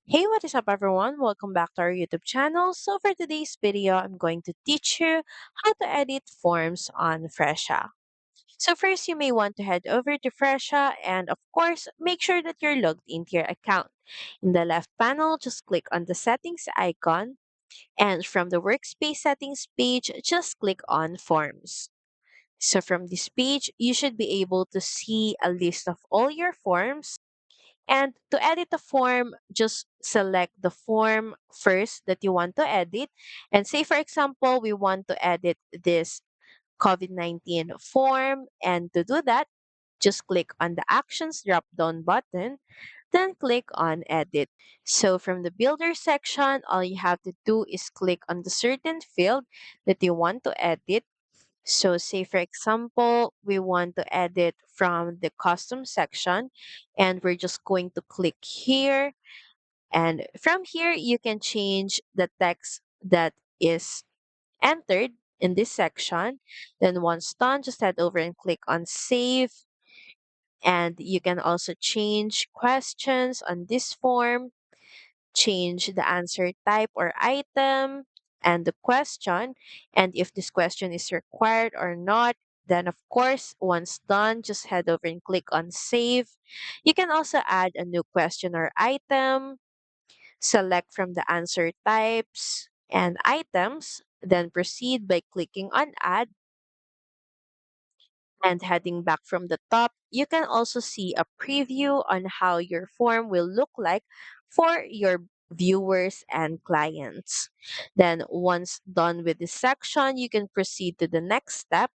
Hey, what is up everyone? Welcome back to our YouTube channel. So for today's video, I'm going to teach you how to edit forms on Fresha. So first, you may want to head over to Fresha and of course, make sure that you're logged into your account. In the left panel, just click on the settings icon and from the workspace settings page, just click on forms. So from this page, you should be able to see a list of all your forms. And to edit the form, just select the form first that you want to edit. And say, for example, we want to edit this COVID-19 form. And to do that, just click on the Actions drop down button, then click on Edit. So from the Builder section, all you have to do is click on the certain field that you want to edit. So say for example, we want to edit from the custom section and we're just going to click here. And from here, you can change the text that is entered in this section. Then once done, just head over and click on save. And you can also change questions on this form, change the answer type or item and the question, and if this question is required or not. Then, of course, once done, just head over and click on Save. You can also add a new question or item, select from the answer types and items, then proceed by clicking on Add. And heading back from the top, you can also see a preview on how your form will look like for your viewers and clients. Then, once done with this section, you can proceed to the next step.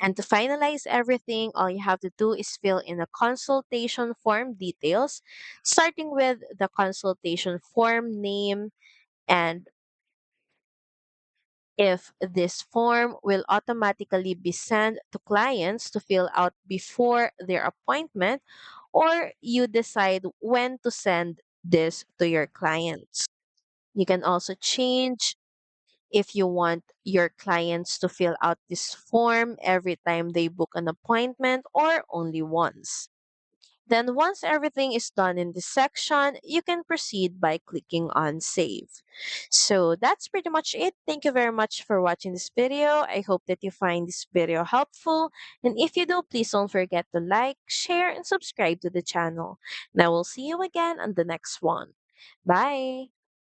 And to finalize everything, all you have to do is fill in the consultation form details, starting with the consultation form name and if this form will automatically be sent to clients to fill out before their appointment, or you decide when to send this to your clients. You can also change if you want your clients to fill out this form every time they book an appointment or only once. Then once everything is done in this section, you can proceed by clicking on save. So that's pretty much it. Thank you very much for watching this video. I hope that you find this video helpful. And if you do, please don't forget to like, share, and subscribe to the channel. And I will see you again on the next one. Bye!